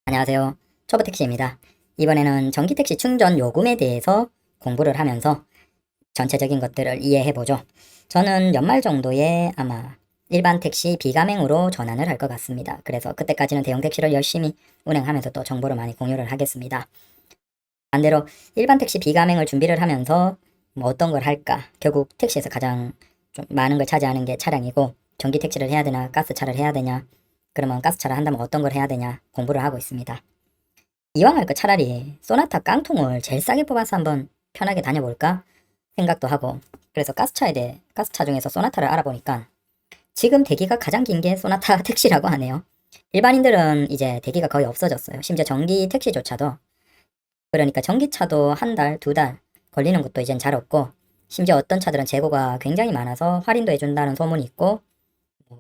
안녕하세요. 초보택시입니다. 이번에는 전기택시 충전 요금에 대해서 공부를 하면서 전체적인 것들을 이해해보죠. 저는 연말 정도에 아마 일반 택시 비가맹으로 전환을 할 것 같습니다. 그래서 그때까지는 대형 택시를 열심히 운행하면서 또 정보를 많이 공유를 하겠습니다. 반대로 일반 택시 비가맹을 준비를 하면서 뭐 어떤 걸 할까? 결국 택시에서 가장 좀 많은 걸 차지하는 게 차량이고, 전기 택시를 해야 되나 가스차를 해야 되냐, 그러면 가스차를 한다면 어떤 걸 해야 되냐 공부를 하고 있습니다. 이왕 할 거 차라리 소나타 깡통을 제일 싸게 뽑아서 한번 편하게 다녀볼까 생각도 하고, 그래서 가스차 중에서 소나타를 알아보니까 지금 대기가 가장 긴 게 소나타 택시라고 하네요. 일반인들은 이제 대기가 거의 없어졌어요. 심지어 전기 택시조차도, 그러니까 전기차도 한 달, 두 달 걸리는 것도 이젠 잘 없고, 심지어 어떤 차들은 재고가 굉장히 많아서 할인도 해준다는 소문이 있고,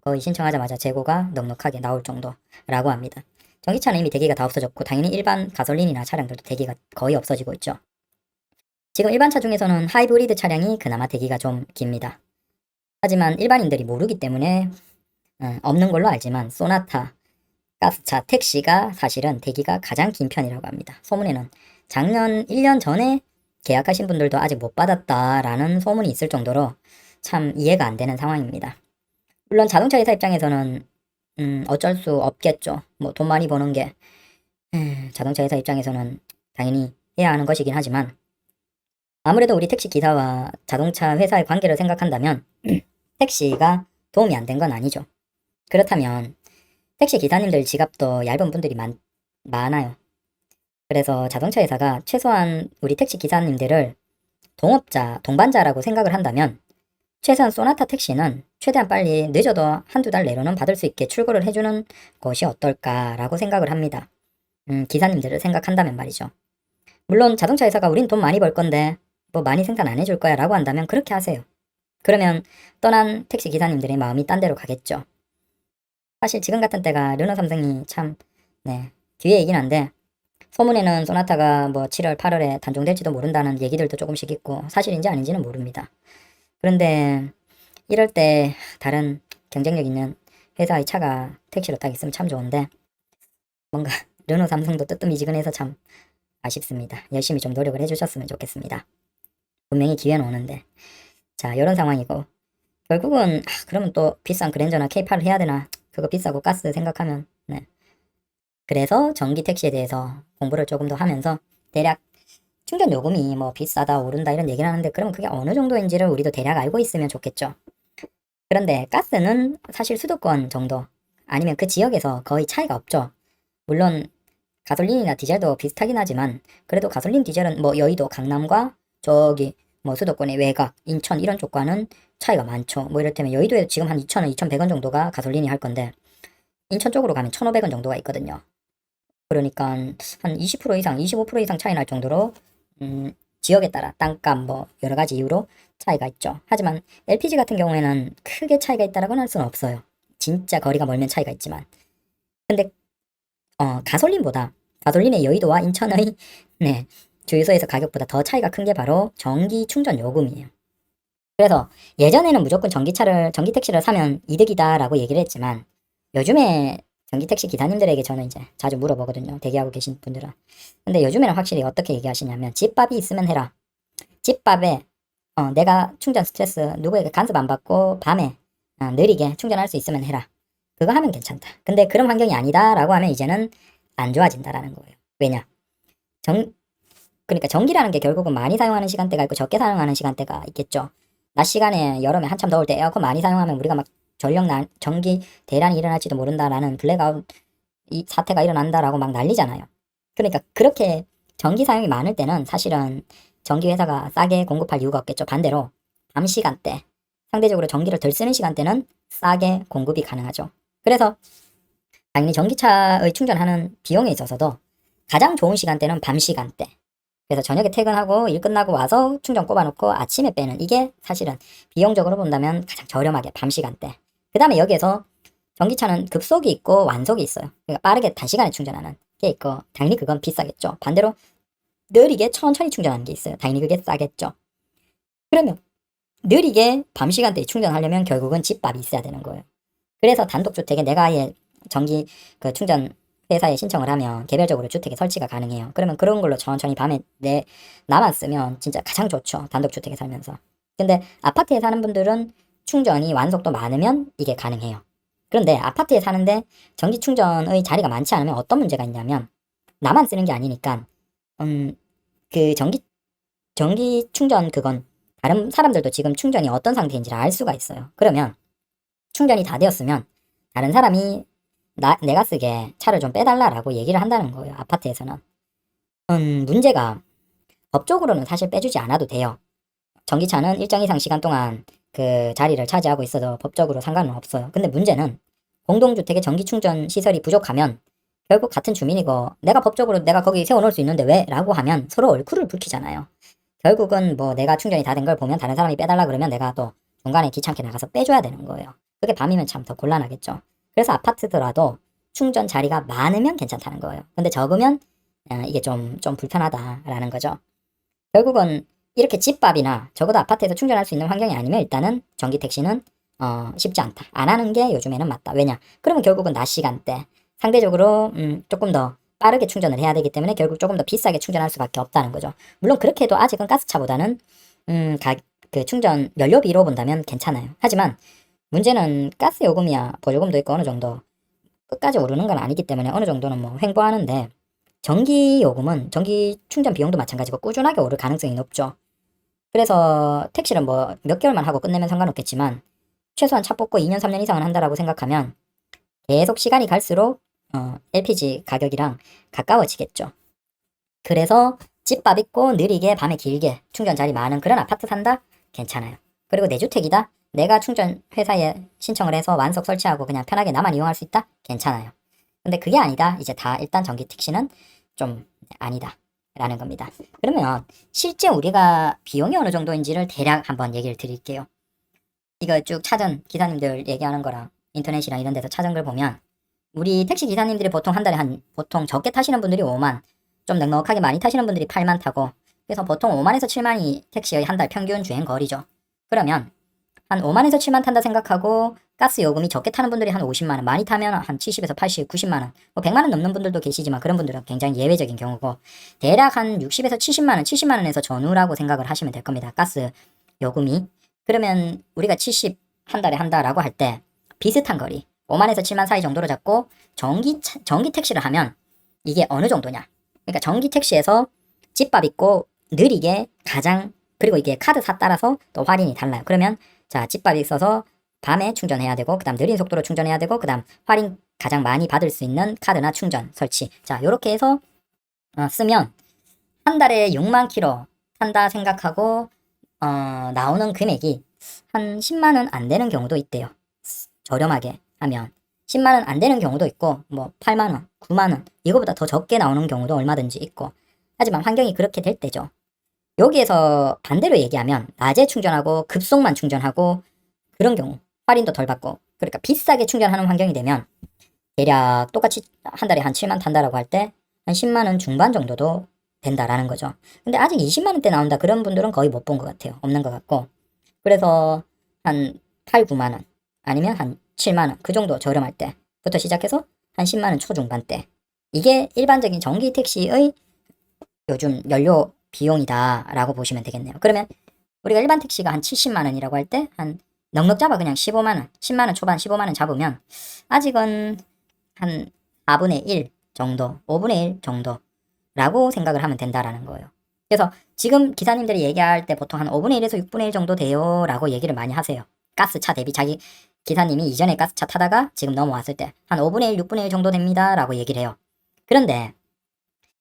거의 신청하자마자 재고가 넉넉하게 나올 정도라고 합니다. 전기차는 이미 대기가 다 없어졌고, 당연히 일반 가솔린이나 차량들도 대기가 거의 없어지고 있죠. 지금 일반 차 중에서는 하이브리드 차량이 그나마 대기가 좀 깁니다. 하지만 일반인들이 모르기 때문에 없는 걸로 알지만 소나타, 가스차, 택시가 사실은 대기가 가장 긴 편이라고 합니다. 소문에는 작년 1년 전에 계약하신 분들도 아직 못 받았다라는 소문이 있을 정도로 참 이해가 안 되는 상황입니다. 물론 자동차 회사 입장에서는 어쩔 수 없겠죠. 뭐 돈 많이 버는 게 자동차 회사 입장에서는 당연히 해야 하는 것이긴 하지만, 아무래도 우리 택시 기사와 자동차 회사의 관계를 생각한다면 택시가 도움이 안 된 건 아니죠. 그렇다면 택시 기사님들 지갑도 얇은 분들이 많아요. 그래서 자동차 회사가 최소한 우리 택시 기사님들을 동반자라고 생각을 한다면, 최소한 소나타 택시는 최대한 빨리 늦어도 한두 달 내로는 받을 수 있게 출고를 해주는 것이 어떨까라고 생각을 합니다. 기사님들을 생각한다면 말이죠. 물론 자동차 회사가 우린 돈 많이 벌 건데 뭐 많이 생산 안 해줄 거야 라고 한다면 그렇게 하세요. 그러면 떠난 택시 기사님들의 마음이 딴 데로 가겠죠. 사실 지금 같은 때가 르노 삼성이 참 기회이긴 한데, 소문에는 소나타가 뭐 7월 8월에 단종될지도 모른다는 얘기들도 조금씩 있고 사실인지 아닌지는 모릅니다. 그런데 이럴 때 다른 경쟁력 있는 회사의 차가 택시로 딱 있으면 참 좋은데, 뭔가 르노 삼성도 뜨뜻미지근해서 참 아쉽습니다. 열심히 좀 노력을 해주셨으면 좋겠습니다. 분명히 기회는 오는데. 자, 이런 상황이고, 결국은 그러면 또 비싼 그랜저나 K8을 해야 되나? 그거 비싸고 가스 생각하면 그래서 전기 택시에 대해서 공부를 조금 더 하면서, 대략 충전 요금이 뭐 비싸다 오른다 이런 얘기를 하는데, 그러면 그게 어느 정도인지를 우리도 대략 알고 있으면 좋겠죠. 그런데 가스는 사실 수도권 정도 아니면 그 지역에서 거의 차이가 없죠. 물론 가솔린이나 디젤도 비슷하긴 하지만, 그래도 가솔린 디젤은 뭐 여의도 강남과 저기 뭐 수도권의 외곽 인천 이런 쪽과는 차이가 많죠. 뭐 이를테면 여의도에 지금 한 2,000원 2,100원 정도가 가솔린이 할 건데, 인천 쪽으로 가면 1,500원 정도가 있거든요. 그러니까 한 20% 이상 25% 이상 차이 날 정도로 지역에 따라 땅값 뭐 여러 가지 이유로 차이가 있죠. 하지만 LPG 같은 경우에는 크게 차이가 있다라고는 할 수는 없어요. 진짜 거리가 멀면 차이가 있지만. 근데 가솔린의 여의도와 인천의 주유소에서 가격보다 더 차이가 큰 게 바로 전기 충전 요금이에요. 그래서 예전에는 무조건 전기 택시를 사면 이득이다라고 얘기를 했지만, 요즘에 전기 택시 기사님들에게 저는 이제 자주 물어보거든요. 대기하고 계신 분들은. 근데 요즘에는 확실히 어떻게 얘기하시냐면, 집밥이 있으면 해라. 집밥에 내가 충전 스트레스 누구에게 간섭 안 받고 밤에 느리게 충전할 수 있으면 해라. 그거 하면 괜찮다. 근데 그런 환경이 아니다라고 하면 이제는 안 좋아진다라는 거예요. 왜냐? 그러니까 전기라는 게 결국은 많이 사용하는 시간대가 있고 적게 사용하는 시간대가 있겠죠. 낮 시간에 여름에 한참 더울 때 에어컨 많이 사용하면 우리가 막 전기 대란이 일어날지도 모른다라는 블랙아웃 이 사태가 일어난다라고 막 난리잖아요. 그러니까 그렇게 전기 사용이 많을 때는 사실은 전기 회사가 싸게 공급할 이유가 없겠죠. 반대로 밤 시간대, 상대적으로 전기를 덜 쓰는 시간대는 싸게 공급이 가능하죠. 그래서 당연히 전기차의 충전하는 비용에 있어서도 가장 좋은 시간대는 밤 시간대. 그래서 저녁에 퇴근하고 일 끝나고 와서 충전 꼽아놓고 아침에 빼는, 이게 사실은 비용적으로 본다면 가장 저렴하게 밤 시간대. 그 다음에 여기에서 전기차는 급속이 있고 완속이 있어요. 그러니까 빠르게 단시간에 충전하는 게 있고, 당연히 그건 비싸겠죠. 반대로 느리게 천천히 충전하는 게 있어요. 당연히 그게 싸겠죠. 그러면 느리게 밤 시간대에 충전하려면 결국은 집밥이 있어야 되는 거예요. 그래서 단독주택에 내가 아예 전기 충전 회사에 신청을 하면 개별적으로 주택에 설치가 가능해요. 그러면 그런 걸로 천천히 밤에 나만 쓰면 진짜 가장 좋죠. 단독주택에 살면서. 근데 아파트에 사는 분들은 충전이 완속도 많으면 이게 가능해요. 그런데 아파트에 사는데 전기 충전의 자리가 많지 않으면 어떤 문제가 있냐면 나만 쓰는 게 아니니까 그 전기 충전 그건 다른 사람들도 지금 충전이 어떤 상태인지를 알 수가 있어요. 그러면 충전이 다 되었으면 다른 사람이 내가 쓰게 차를 좀 빼달라라고 얘기를 한다는 거예요. 아파트에서는. 문제가 법적으로는 사실 빼주지 않아도 돼요. 전기차는 일정 이상 시간 동안 그 자리를 차지하고 있어도 법적으로 상관은 없어요. 근데 문제는 공동주택의 전기 충전 시설이 부족하면 결국 같은 주민이고 내가 법적으로 내가 거기 세워놓을 수 있는데 왜? 라고 하면 서로 얼굴을 붉히잖아요. 결국은 뭐 내가 충전이 다 된 걸 보면 다른 사람이 빼달라 그러면 내가 또 중간에 귀찮게 나가서 빼줘야 되는 거예요. 그게 밤이면 참 더 곤란하겠죠. 그래서 아파트더라도 충전 자리가 많으면 괜찮다는 거예요. 근데 적으면 이게 좀 불편하다라는 거죠. 결국은 이렇게 집밥이나 적어도 아파트에서 충전할 수 있는 환경이 아니면 일단은 전기 택시는 쉽지 않다. 안 하는 게 요즘에는 맞다. 왜냐? 그러면 결국은 낮 시간대 상대적으로 조금 더 빠르게 충전을 해야 되기 때문에 결국 조금 더 비싸게 충전할 수밖에 없다는 거죠. 물론 그렇게 해도 아직은 가스차보다는 그 충전 연료비로 본다면 괜찮아요. 하지만 문제는 가스 요금이야 보조금도 있고 어느 정도 끝까지 오르는 건 아니기 때문에 어느 정도는 뭐 횡보하는데 전기 요금은 전기 충전 비용도 마찬가지고 꾸준하게 오를 가능성이 높죠. 그래서 택시를 뭐 몇 개월만 하고 끝내면 상관없겠지만 최소한 차 뽑고 2년 3년 이상은 한다라고 생각하면 계속 시간이 갈수록 LPG 가격이랑 가까워지겠죠. 그래서 집밥 있고 느리게 밤에 길게 충전 자리 많은 그런 아파트 산다? 괜찮아요. 그리고 내 주택이다? 내가 충전 회사에 신청을 해서 완속 설치하고 그냥 편하게 나만 이용할 수 있다? 괜찮아요. 근데 그게 아니다. 이제 다 일단 전기 택시는 좀 아니다. 라는 겁니다. 그러면 실제 우리가 비용이 어느 정도인지를 대략 한번 얘기를 드릴게요. 이거 쭉 찾은 기사님들 얘기하는 거랑 인터넷이랑 이런 데서 찾은 걸 보면 우리 택시 기사님들이 보통 한 달에 보통 적게 타시는 분들이 5만, 좀 넉넉하게 많이 타시는 분들이 8만 타고 그래서 보통 5만에서 7만이 택시의 한 달 평균 주행 거리죠. 그러면 한 5만에서 7만 탄다 생각하고 가스 요금이 적게 타는 분들이 한 50만원, 많이 타면 한 70에서 80, 90만원, 뭐 100만원 넘는 분들도 계시지만 그런 분들은 굉장히 예외적인 경우고 대략 한 60에서 70만원, 70만원에서 전후라고 생각을 하시면 될 겁니다. 가스 요금이. 그러면 우리가 70 한 달에 한다라고 할 때 비슷한 거리 5만에서 7만 사이 정도로 잡고 전기 택시를 하면 이게 어느 정도냐. 그러니까 전기 택시에서 집밥 있고 느리게 가장 그리고 이게 카드사 따라서 또 할인이 달라요. 그러면 자 집밥이 있어서 밤에 충전해야 되고 그 다음 느린 속도로 충전해야 되고 그 다음 할인 가장 많이 받을 수 있는 카드나 충전 설치 자 요렇게 해서 쓰면 한 달에 6만 킬로 탄다 생각하고 나오는 금액이 한 10만원 안 되는 경우도 있대요. 저렴하게 하면 10만원 안 되는 경우도 있고 뭐 8만원, 9만원 이거보다 더 적게 나오는 경우도 얼마든지 있고 하지만 환경이 그렇게 될 때죠. 여기에서 반대로 얘기하면 낮에 충전하고 급속만 충전하고 그런 경우 할인도 덜 받고 그러니까 비싸게 충전하는 환경이 되면 대략 똑같이 한 달에 한 7만 탄다라고 할 때 한 10만원 중반 정도도 된다라는 거죠. 근데 아직 20만원대 나온다 그런 분들은 거의 못 본 것 같아요. 없는 것 같고 그래서 한 8, 9만원 아니면 한 7만원 그 정도 저렴할 때부터 시작해서 한 10만원 초중반대 이게 일반적인 전기 택시의 요즘 연료 비용이다 라고 보시면 되겠네요. 그러면 우리가 일반 택시가 한 70만원이라고 할 때 한 넉넉 잡아 그냥 15만원 10만원 초반 15만원 잡으면 아직은 한 4분의 1 정도 5분의 1 정도라고 생각을 하면 된다라는 거예요. 그래서 지금 기사님들이 얘기할 때 보통 한 5분의 1에서 6분의 1 정도 돼요 라고 얘기를 많이 하세요. 가스차 대비 자기 기사님이 이전에 가스차 타다가 지금 넘어왔을 때 한 5분의 1, 6분의 1 정도 됩니다 라고 얘기를 해요. 그런데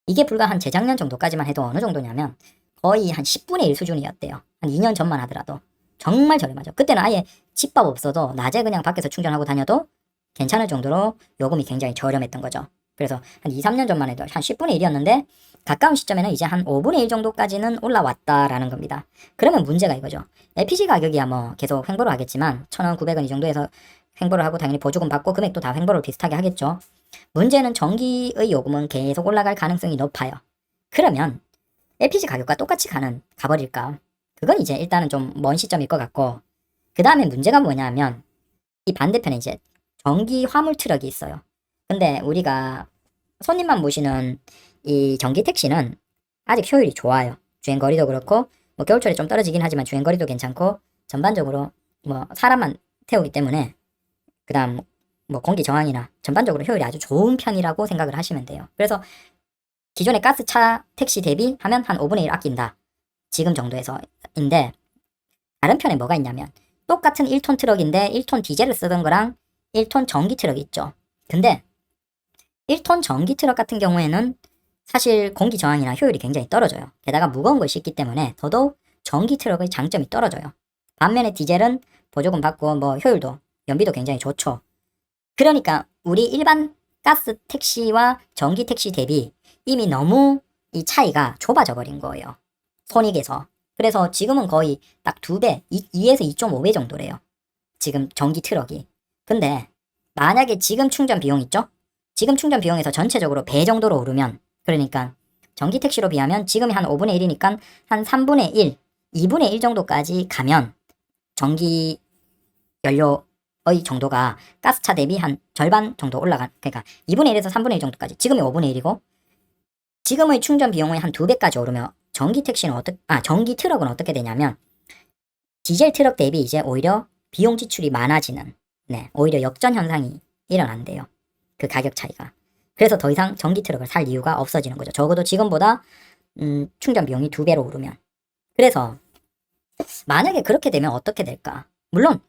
이게 불과 한 재작년 정도까지만 해도 어느 정도냐면 거의 한 10분의 1 수준이었대요. 한 2년 전만 하더라도 정말 저렴하죠. 그때는 아예 집밥 없어도 낮에 그냥 밖에서 충전하고 다녀도 괜찮을 정도로 요금이 굉장히 저렴했던 거죠. 그래서 한 2, 3년 전만 해도 한 10분의 1이었는데 가까운 시점에는 이제 한 5분의 1 정도까지는 올라왔다라는 겁니다. 그러면 문제가 이거죠. LPG 가격이야 뭐 계속 횡보를 하겠지만 1,000원, 900원 이 정도에서 횡보를 하고 당연히 보조금 받고 금액도 다 횡보를 비슷하게 하겠죠. 문제는 전기의 요금은 계속 올라갈 가능성이 높아요. 그러면 LPG 가격과 똑같이 가버릴까? 그건 이제 일단은 좀 먼 시점일 것 같고 그 다음에 문제가 뭐냐면 이 반대편에 이제 전기 화물 트럭이 있어요. 근데 우리가 손님만 모시는 이 전기 택시는 아직 효율이 좋아요. 주행거리도 그렇고 뭐 겨울철에 좀 떨어지긴 하지만 주행거리도 괜찮고 전반적으로 뭐 사람만 태우기 때문에 그다음 뭐 공기 정황이나 전반적으로 효율이 아주 좋은 편이라고 생각을 하시면 돼요. 그래서 기존의 가스차 택시 대비하면 한 5분의 1 아낀다. 지금 정도에서인데 다른 편에 뭐가 있냐면 똑같은 1톤 트럭인데 1톤 디젤을 쓰던 거랑 1톤 전기 트럭이 있죠. 근데 1톤 전기 트럭 같은 경우에는 사실 공기 저항이나 효율이 굉장히 떨어져요. 게다가 무거운 걸 싣기 때문에 더더욱 전기 트럭의 장점이 떨어져요. 반면에 디젤은 보조금 받고 뭐 효율도 연비도 굉장히 좋죠. 그러니까 우리 일반 가스 택시와 전기 택시 대비 이미 너무 이 차이가 좁아져 버린 거예요. 손익에서. 그래서 지금은 거의 딱 2배, 2에서 2.5배 정도래요. 지금 전기 트럭이. 근데 만약에 지금 충전 비용 있죠? 지금 충전 비용에서 전체적으로 배 정도로 오르면 그러니까 전기 택시로 비하면 지금이 한 5분의 1이니까 한 3분의 1, 2분의 1 정도까지 가면 전기 연료의 정도가 가스차 대비 한 절반 정도 올라간 그러니까 2분의 1에서 3분의 1 정도까지 지금이 5분의 1이고 지금의 충전 비용의 한 2배까지 오르면 전기 택시는 전기 트럭은 어떻게 되냐면 디젤 트럭 대비 이제 오히려 비용 지출이 많아지는 오히려 역전 현상이 일어난대요. 그 가격 차이가. 그래서 더 이상 전기 트럭을 살 이유가 없어지는 거죠. 적어도 지금보다 충전 비용이 2배로 오르면. 그래서 만약에 그렇게 되면 어떻게 될까? 물론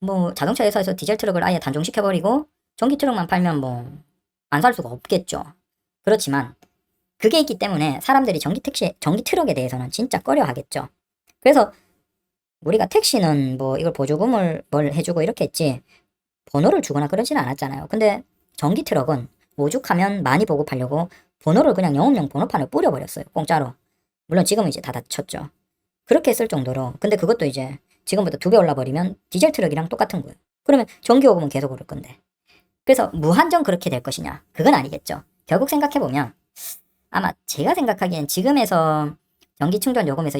뭐 자동차 회사에서 디젤 트럭을 아예 단종시켜버리고 전기 트럭만 팔면 뭐 안 살 수가 없겠죠. 그렇지만 그게 있기 때문에 사람들이 전기 트럭에 대해서는 진짜 꺼려 하겠죠. 그래서 우리가 택시는 뭐 이걸 보조금을 뭘 해주고 이렇게 했지 번호를 주거나 그러진 않았잖아요. 근데 전기 트럭은 오죽하면 많이 보급하려고 번호를 그냥 영업용 번호판을 뿌려버렸어요. 공짜로. 물론 지금은 이제 다 닫혔죠. 그렇게 했을 정도로. 근데 그것도 이제 지금보다 2배 올라버리면 디젤 트럭이랑 똑같은 거예요. 그러면 전기요금은 계속 오를 건데. 그래서 무한정 그렇게 될 것이냐? 그건 아니겠죠. 결국 생각해보면 아마 제가 생각하기엔 지금에서 전기 충전 요금에서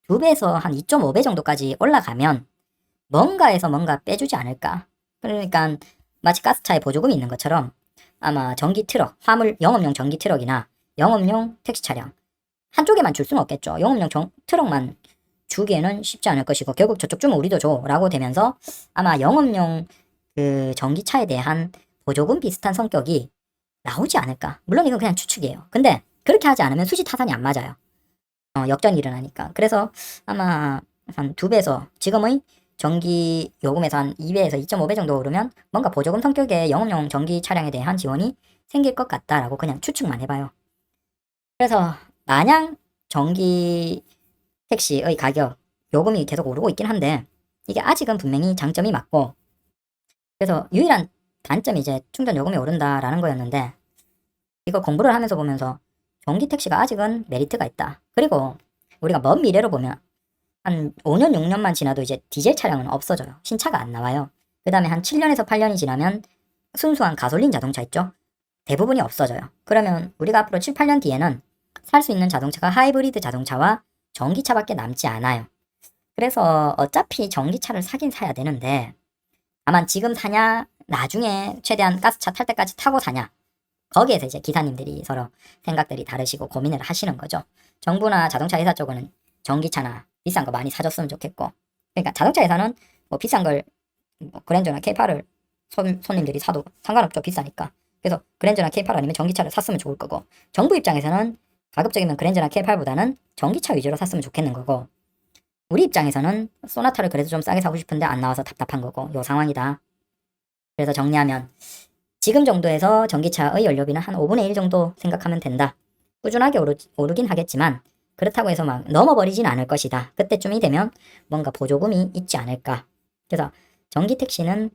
2배에서 한 2.5배 정도까지 올라가면 뭔가에서 뭔가 빼주지 않을까. 그러니까 마치 가스차에 보조금이 있는 것처럼 아마 전기 트럭, 화물 영업용 전기 트럭이나 영업용 택시 차량 한쪽에만 줄 수는 없겠죠. 영업용 트럭만 주기에는 쉽지 않을 것이고 결국 저쪽 주면 우리도 줘 라고 되면서 아마 영업용 그 전기차에 대한 보조금 비슷한 성격이 나오지 않을까. 물론 이건 그냥 추측이에요. 근데 그렇게 하지 않으면 수지 타산이 안 맞아요. 역전이 일어나니까. 그래서 아마 한 2배에서 지금의 전기 요금에서 한 2배에서 2.5배 정도 오르면 뭔가 보조금 성격의 영업용 전기 차량에 대한 지원이 생길 것 같다라고 그냥 추측만 해봐요. 그래서 마냥 전기 택시의 가격, 요금이 계속 오르고 있긴 한데 이게 아직은 분명히 장점이 맞고 그래서 유일한 단점이 이제 충전 요금이 오른다라는 거였는데 이거 공부를 하면서 보면서 전기 택시가 아직은 메리트가 있다. 그리고 우리가 먼 미래로 보면 한 5년, 6년만 지나도 이제 디젤 차량은 없어져요. 신차가 안 나와요. 그 다음에 한 7년에서 8년이 지나면 순수한 가솔린 자동차 있죠? 대부분이 없어져요. 그러면 우리가 앞으로 7, 8년 뒤에는 살 수 있는 자동차가 하이브리드 자동차와 전기차밖에 남지 않아요. 그래서 어차피 전기차를 사긴 사야 되는데 다만 지금 사냐, 나중에 최대한 가스차 탈 때까지 타고 사냐 거기에서 이제 기사님들이 서로 생각들이 다르시고 고민을 하시는 거죠. 정부나 자동차 회사 쪽은 전기차나 비싼 거 많이 사줬으면 좋겠고 그러니까 자동차 회사는 뭐 비싼 걸 뭐 그랜저나 K8을 손님들이 사도 상관없죠. 비싸니까. 그래서 그랜저나 K8 아니면 전기차를 샀으면 좋을 거고 정부 입장에서는 가급적이면 그랜저나 K8보다는 전기차 위주로 샀으면 좋겠는 거고 우리 입장에서는 소나타를 그래도 좀 싸게 사고 싶은데 안 나와서 답답한 거고 요 상황이다. 그래서 정리하면 지금 정도에서 전기차의 연료비는 한 5분의 1 정도 생각하면 된다. 꾸준하게 오르긴 하겠지만 그렇다고 해서 막 넘어버리진 않을 것이다. 그때쯤이 되면 뭔가 보조금이 있지 않을까. 그래서 전기 택시는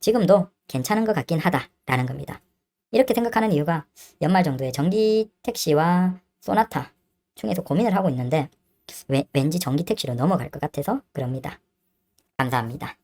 지금도 괜찮은 것 같긴 하다라는 겁니다. 이렇게 생각하는 이유가 연말 정도에 전기 택시와 소나타 중에서 고민을 하고 있는데 왠지 전기 택시로 넘어갈 것 같아서 그럽니다. 감사합니다.